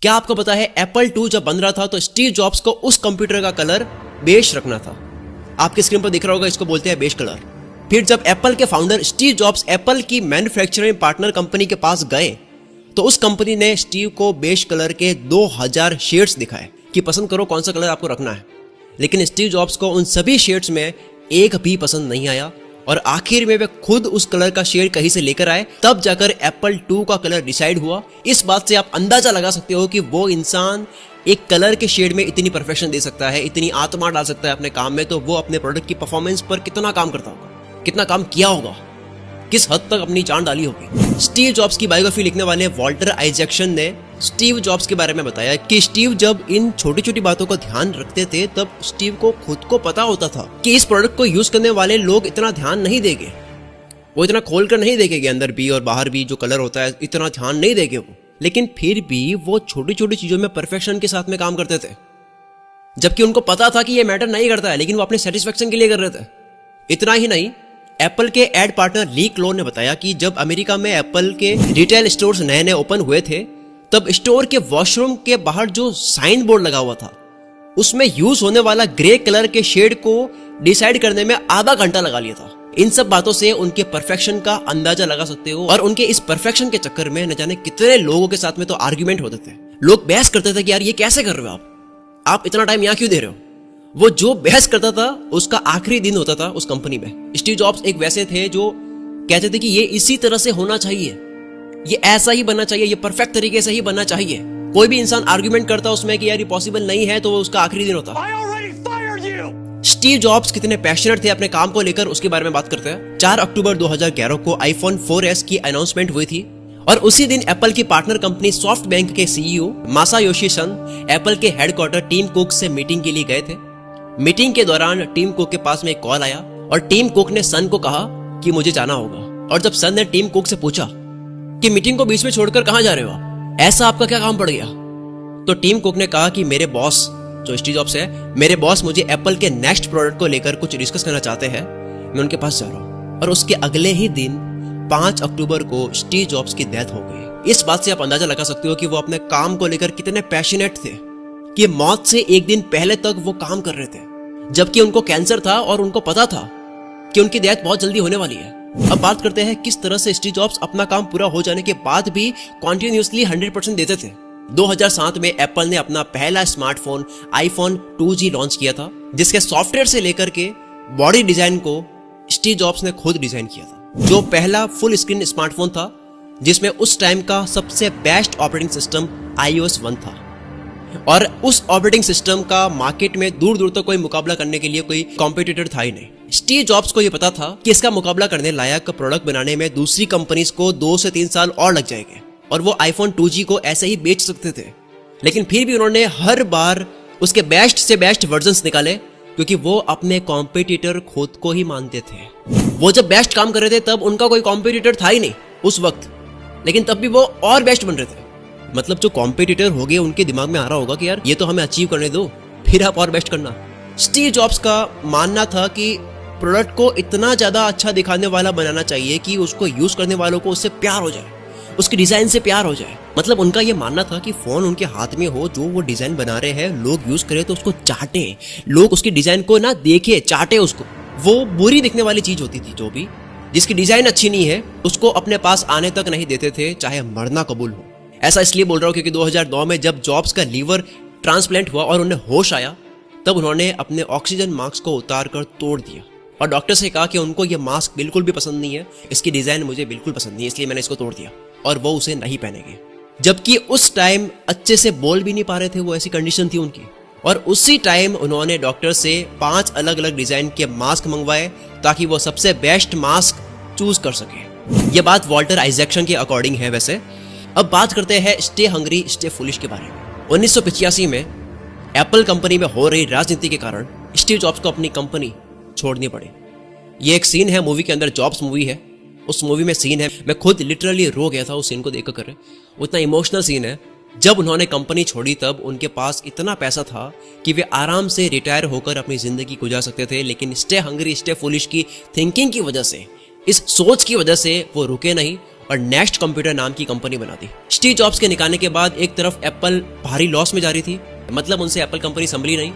क्या आपको पता है एप्पल 2 जब बन रहा था तो स्टीव जॉब्स को उस कंप्यूटर का कलर बेज रखना था। आपके स्क्रीन पर दिख रहा होगा, इसको बोलते हैं बेज कलर। फिर जब एप्पल के फाउंडर स्टीव जॉब्स एप्पल की मैन्युफैक्चरिंग पार्टनर कंपनी के पास गए तो उस कंपनी ने स्टीव को बेज कलर के 2000 शेड्स दिखाए कि पसंद करो कौन सा कलर आपको रखना है। लेकिन स्टीव जॉब्स को उन सभी शेड्स में एक भी पसंद नहीं आया और आखिर में वे खुद उस कलर का शेड कहीं से लेकर आए, तब जाकर एप्पल 2 का कलर डिसाइड हुआ। इस बात से आप अंदाजा लगा सकते हो कि वो इंसान एक कलर के शेड में इतनी परफेक्शन दे सकता है, इतनी आत्मा डाल सकता है अपने काम में, तो वो अपने प्रोडक्ट की परफॉर्मेंस पर कितना काम करता होगा, कितना काम किया होगा, किस हद तक अपनी जान डाली होगी। स्टीव जॉब्स की बायोग्राफी लिखने वाले वॉल्टर आइजैक्सन ने स्टीव जॉब्स के बारे में बताया कि स्टीव जब इन छोटी छोटी बातों का ध्यान रखते थे तब स्टीव को खुद को पता होता था कि इस प्रोडक्ट को यूज करने वाले लोग इतना ध्यान नहीं देंगे, वो इतना खोलकर नहीं देखेंगे, अंदर भी और बाहर भी जो कलर होता है इतना ध्यान नहीं देंगे वो। लेकिन फिर भी वो छोटी छोटी चीजों में परफेक्शन के साथ में काम करते थे, जबकि उनको पता था कि ये मैटर नहीं करता है, लेकिन वो अपने सेटिस्फेक्शन के लिए कर रहे थे। इतना ही नहीं, एप्पल के एड पार्टनर ली क्लोन ने बताया कि जब अमेरिका में एप्पल के रिटेल स्टोर्स नए नए ओपन हुए थे तब स्टोर के वॉशरूम के बाहर जो साइन बोर्ड लगा हुआ था उसमें यूज होने वाला ग्रे कलर के शेड को डिसाइड करने में आधा घंटा लगा लिया था। इन सब बातों से उनके परफेक्शन का अंदाजा लगा सकते हो। और उनके इस परफेक्शन के चक्कर में न जाने कितने लोगों के साथ में तो आर्ग्यूमेंट होते थे। लोग बहस करते थे कि यार ये कैसे कर रहे हो आप इतना टाइम यहाँ क्यों दे रहे हो। वो जो बहस करता था उसका आखिरी दिन होता था उस कंपनी में। स्टीव जॉब्स एक वैसे थे जो कहते थे कि ये इसी तरह से होना चाहिए, ये ऐसा ही बनना चाहिए, ये परफेक्ट तरीके से ही बनना चाहिए। कोई भी इंसान आर्गुमेंट करता उसमें कि यार ये पॉसिबल नहीं है तो उसका आखिरी दिन होता। स्टीव जॉब्स कितने पैशनेट थे अपने काम को लेकर उसके बारे में बात करते हैं। 4 अक्टूबर 2011 को आईफोन 4S की अनाउंसमेंट हुई थी और उसी दिन एप्पल की पार्टनर कंपनी सॉफ्टबैंक के सीईओ मासायोशी सन एप्पल के हेडक्वार्टर टीम कुक से मीटिंग के लिए गए थे। मीटिंग के दौरान टीम कुक के पास में एक कॉल आया और टीम कुक ने सन को कहा कि मुझे जाना होगा। और जब सन ने टीम कुक से पूछा कि मीटिंग को बीच में छोड़कर कहां जा रहे हो आप, ऐसा आपका क्या काम पड़ गया, तो टीम कुक ने कहा कि मेरे बॉस जो स्टीव जॉब्स है, मेरे बॉस मुझे एप्पल के नेक्स्ट प्रोडक्ट को लेकर कुछ डिस्कस करना चाहते हैं, मैं उनके पास जा रहा हूं। और उसके अगले ही दिन 5 अक्टूबर को स्टीव जॉब्स की डेथ हो गई। इस बात से आप अंदाजा लगा सकते हो कि वो अपने काम को लेकर कितने पैशनेट थे कि मौत से एक दिन पहले तक वो काम कर रहे थे, जबकि उनको कैंसर था और उनको पता था कि उनकी डेथ बहुत जल्दी होने वाली है। अब बात करते हैं किस तरह से स्टीव जॉब्स अपना काम पूरा हो जाने के बाद भी कॉन्टिन्यूसली 100% देते थे। 2007 में एप्पल ने अपना पहला स्मार्टफोन आईफोन 2G लॉन्च किया था, जिसके सॉफ्टवेयर से लेकर के बॉडी डिजाइन को स्टीव जॉब्स ने खुद डिजाइन किया था, जो पहला फुल स्क्रीन स्मार्टफोन था जिसमें उस टाइम का सबसे बेस्ट ऑपरेटिंग सिस्टम iOS 1 था। और उस ऑपरेटिंग सिस्टम का मार्केट में दूर दूर तक कोई मुकाबला करने के लिए कोई कॉम्पिटिटर था ही नहीं। स्टीव जॉब्स को यह पता था कि इसका मुकाबला करने लायक प्रोडक्ट बनाने में दूसरी कंपनीज को 2 से 3 साल और लग जाएंगे और वो आईफोन 2G को ऐसे ही बेच सकते थे। लेकिन फिर भी उन्होंने हर बार उसके बेस्ट से बेस्ट वर्जन्स निकाले, क्योंकि वो अपने कॉम्पिटिटर खुद को ही मानते थे। वो जब बेस्ट काम कर रहे थे तब उनका कोई कॉम्पिटिटर था ही नहीं उस वक्त, लेकिन तब भी वो और बेस्ट बन रहे थे। मतलब जो कॉम्पिटिटर हो गए उनके दिमाग में आ रहा होगा कि यार ये तो हमें अचीव करने दो, फिर आप और बेस्ट करना। स्टीव जॉब्स का मानना था कि प्रोडक्ट को इतना ज्यादा अच्छा दिखाने वाला बनाना चाहिए कि उसको यूज करने वालों को उससे प्यार हो जाए, उसकी डिजाइन से प्यार हो जाए। मतलब उनका यह मानना था कि फोन उनके हाथ में हो, जो वो डिजाइन बना रहे हैं लोग यूज करें तो उसको चाटे, लोग उसकी डिजाइन को ना देखे, चाटे उसको। वो बुरी दिखने वाली चीज होती थी, जो भी जिसकी डिजाइन अच्छी नहीं है उसको अपने पास आने तक नहीं देते थे, चाहे मरना कबूल हो। ऐसा इसलिए बोल रहा हूं क्योंकि 2009 में जब जॉब्स का लीवर ट्रांसप्लांट हुआ और उन्हें होश आया, तब उन्होंने अपने ऑक्सीजन मास्क को उतार कर तोड़ दिया और डॉक्टर से कहा कि उनको यह मास्क बिल्कुल भी पसंद नहीं है, इसकी डिजाइन मुझे बिल्कुल पसंद नहीं है, इसलिए मैंने इसको तोड़ दिया। और वो उसे नहीं पहनेंगे, जबकि उस टाइम अच्छे से बोल भी नहीं पा रहे थे, वो ऐसी कंडीशन थी उनकी। और उसी टाइम उन्होंने डॉक्टर से 5 अलग अलग डिजाइन के मास्क मंगवाए ताकि वो सबसे बेस्ट मास्क चूज कर सके। यह बात वॉल्टर आइजैक्सन के अकॉर्डिंग है। वैसे अब बात करते हैं स्टे हंग्री स्टे फुलिश के बारे में। 1985 में एप्पल कंपनी में हो रही राजनीति के कारण स्टीव जॉब्स को अपनी कंपनी छोड़नी पड़ी। ये एक सीन है मूवी के अंदर, जॉब्स मूवी है, उस मूवी में सीन है, मैं खुद लिटरली रो गया था उस सीन को देख कर। उतना इमोशनल सीन है। जब उन्होंने कंपनी छोड़ी तब उनके पास इतना पैसा था कि वे आराम से रिटायर होकर अपनी जिंदगी गुजार सकते थे, लेकिन स्टे हंग्री स्टे फुलिश की थिंकिंग की वजह से, इस सोच की वजह से वो रुके नहीं और नेक्स्ट कंप्यूटर नाम की कंपनी बना दी। स्टीव जॉब्स के निकालने के बाद एक तरफ एप्पल भारी लॉस में जा रही थी, मतलब उनसे एप्पल कंपनी संभली नहीं,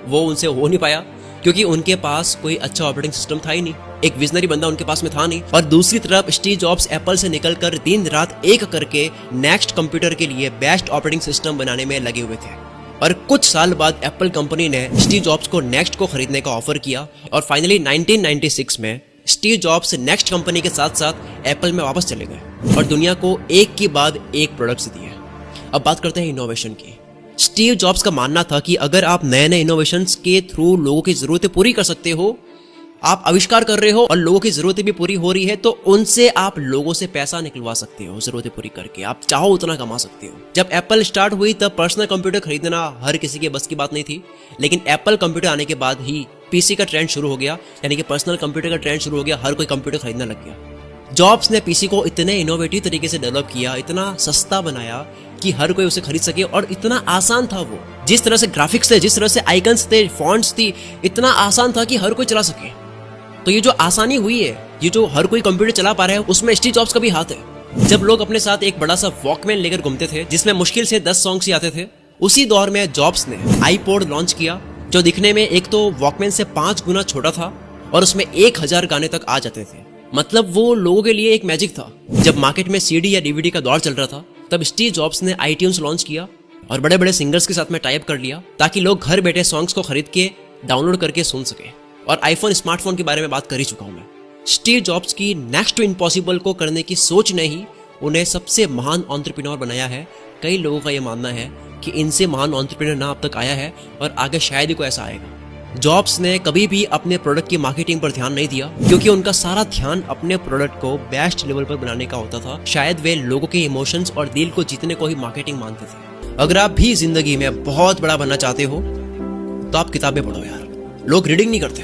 वो उनसे हो नहीं पाया क्योंकि उनके पास कोई अच्छा ऑपरेटिंग सिस्टम था ही नहीं, एक विजनरी बंदा उनके पास में था नहीं। और दूसरी तरफ स्टीव जॉब्स एप्पल से निकलकर दिन रात एक करके नेक्स्ट कंप्यूटर के लिए बेस्ट ऑपरेटिंग सिस्टम बनाने में लगे हुए थे। और कुछ साल बाद एप्पल कंपनी ने स्टीव जॉब्स को नेक्स्ट को खरीदने का ऑफर किया और फाइनली 1996 में स्टीव जॉब्स नेक्स्ट कंपनी के साथ साथ एप्पल में वापस चले गए और दुनिया को एक के बाद एक प्रोडक्ट्स दिए। अब बात करते हैं इनोवेशन की। स्टीव जॉब्स का मानना था कि अगर आप नए नए इनोवेशंस के थ्रू लोगों की जरूरतें पूरी कर सकते हो, आप आविष्कार कर रहे हो और लोगों की जरूरतें भी पूरी हो रही है, तो उनसे आप लोगों से पैसा निकलवा सकते हो, जरूरतें पूरी करके आप चाहो उतना कमा सकते हो। जब एप्पल स्टार्ट हुई तब पर्सनल कंप्यूटर खरीदना हर किसी के बस की बात नहीं थी, लेकिन एप्पल कंप्यूटर आने के बाद ही पीसी का ट्रेंड शुरू हो गया, यानी कि पर्सनल कंप्यूटर का ट्रेंड शुरू हो गया, हर कोई कंप्यूटर खरीदने लग गया। जॉब्स ने पीसी को इतने इनोवेटिव तरीके से डेवलप किया, इतना सस्ता बनाया कि हर कोई उसे खरीद सके और इतना आसान था वो, जिस तरह से ग्राफिक्स थे, जिस तरह से आइकन्स थे, फॉन्ट्स थी, इतना आसान था कि हर कोई चला सके। तो ये जो आसानी हुई है, ये जो हर कोई कंप्यूटर चला पा रहा है, उसमें स्टीव जॉब्स का भी हाथ है। जब लोग अपने साथ एक बड़ा सा वॉकमैन लेकर घूमते थे जिसमें मुश्किल से 10 सॉन्ग्स ही आते थे, उसी दौर में जॉब्स ने आईपॉड लॉन्च किया, जो दिखने में एक तो वॉकमैन से 5 गुना छोटा था और उसमें 1000 गाने तक आ जाते थे। मतलब वो लोगों के लिए एक मैजिक था। जब मार्केट में सीडी या डीवीडी का दौर चल रहा था, तब स्टीव जॉब्स ने आईट्यून्स लॉन्च किया और बड़े बड़े सिंगर्स के साथ में टाइप कर लिया ताकि लोग घर बैठे सॉन्ग्स को खरीद के डाउनलोड करके सुन सके। और आईफोन स्मार्टफोन के बारे में बात कर ही चुका हूं मैं। स्टीव जॉब्स की नेक्स्ट टू इम्पॉसिबल को करने की सोच ने ही उन्हें सबसे महान एंटरप्रेन्योर बनाया है। कई लोगों का यह मानना है कि इनसे महान एंटरप्रेन्योर ना अब तक आया है और आगे शायद ही कोई ऐसा आएगा। जॉब्स ने कभी भी अपने प्रोडक्ट की मार्केटिंग पर ध्यान नहीं दिया क्योंकि उनका सारा ध्यान अपने प्रोडक्ट को बेस्ट लेवल पर बनाने का होता था। शायद वे लोगों के इमोशंस और दिल को जीतने को ही मार्केटिंग मानते थे। अगर आप भी जिंदगी में बहुत बड़ा बनना चाहते हो तो आप किताबें पढ़ो यार, लोग रीडिंग नहीं करते।